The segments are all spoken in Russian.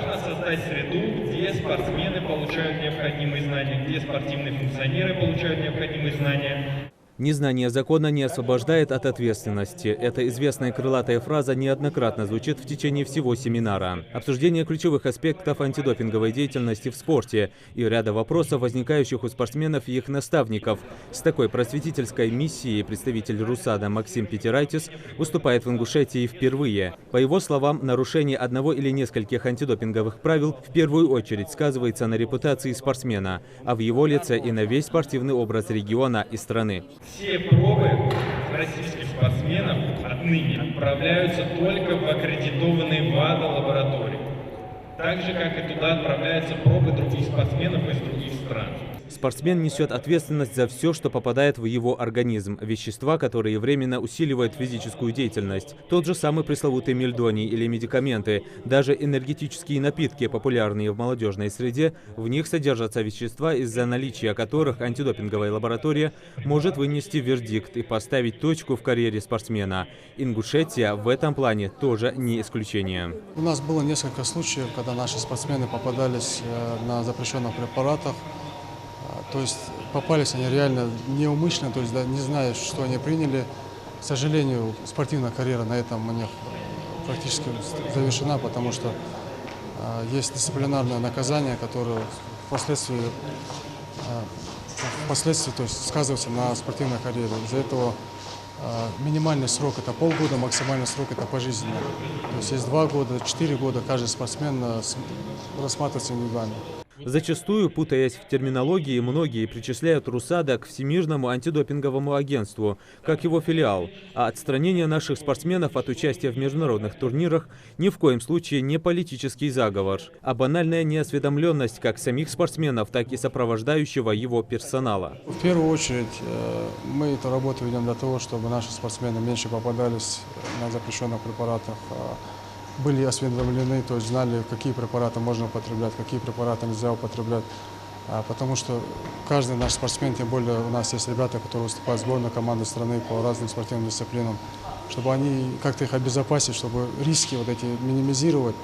важно создать среду, где спортсмены получают необходимые знания, где спортивные функционеры получают необходимые знания. Незнание закона не освобождает от ответственности. Эта известная крылатая фраза неоднократно звучит в течение всего семинара. Обсуждение ключевых аспектов антидопинговой деятельности в спорте и ряда вопросов, возникающих у спортсменов и их наставников. С такой просветительской миссией представитель РУСАДА Максим Питерайтис выступает в Ингушетии впервые. По его словам, нарушение одного или нескольких антидопинговых правил в первую очередь сказывается на репутации спортсмена, а в его лице и на весь спортивный образ региона и страны. Все пробы российских спортсменов отныне отправляются только в аккредитованные ВАДА лаборатории. Так же, как и туда отправляются пробы других спортсменов из других стран. Спортсмен несет ответственность за все, что попадает в его организм. Вещества, которые временно усиливают физическую деятельность. Тот же самый пресловутый мельдоний или медикаменты. Даже энергетические напитки, популярные в молодежной среде, в них содержатся вещества, из-за наличия которых антидопинговая лаборатория может вынести вердикт и поставить точку в карьере спортсмена. Ингушетия в этом плане тоже не исключение. У нас было несколько случаев, когда наши спортсмены попадались на запрещенных препаратах. То есть попались они реально неумышленно, то есть да, не зная, что они приняли. К сожалению, спортивная карьера на этом у них практически завершена, потому что есть дисциплинарное наказание, которое впоследствии то есть, сказывается на спортивной карьере. Из-за этого минимальный срок – это полгода, максимальный срок – это пожизненно. То есть есть 2 года, 4 года каждый спортсмен рассматривается индивидуально. Зачастую, путаясь в терминологии, многие причисляют РУСАДА к Всемирному антидопинговому агентству, как его филиал. А отстранение наших спортсменов от участия в международных турнирах ни в коем случае не политический заговор, а банальная неосведомленность как самих спортсменов, так и сопровождающего его персонала. В первую очередь мы эту работу ведем для того, чтобы наши спортсмены меньше попадались на запрещенных препаратах, были осведомлены, то есть знали, какие препараты можно употреблять, какие препараты нельзя употреблять. Потому что каждый наш спортсмен, тем более у нас есть ребята, которые выступают в сборной команды страны по разным спортивным дисциплинам, чтобы они как-то их обезопасить, чтобы риски вот эти минимизировать,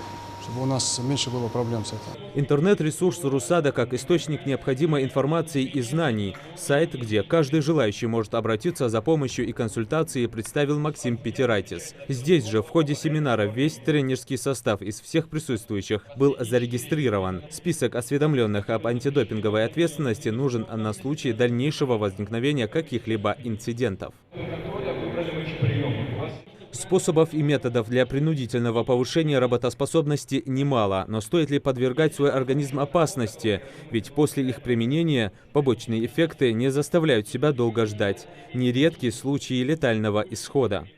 чтобы у нас меньше было проблем с этим. Интернет-ресурс РУСАДА как источник необходимой информации и знаний. Сайт, где каждый желающий может обратиться за помощью и консультацией, представил Максим Питерайтис. Здесь же в ходе семинара весь тренерский состав из всех присутствующих был зарегистрирован. Список осведомленных об антидопинговой ответственности нужен на случай дальнейшего возникновения каких-либо инцидентов. Способов и методов для принудительного повышения работоспособности немало, но стоит ли подвергать свой организм опасности? Ведь после их применения побочные эффекты не заставляют себя долго ждать. Нередки случаи летального исхода.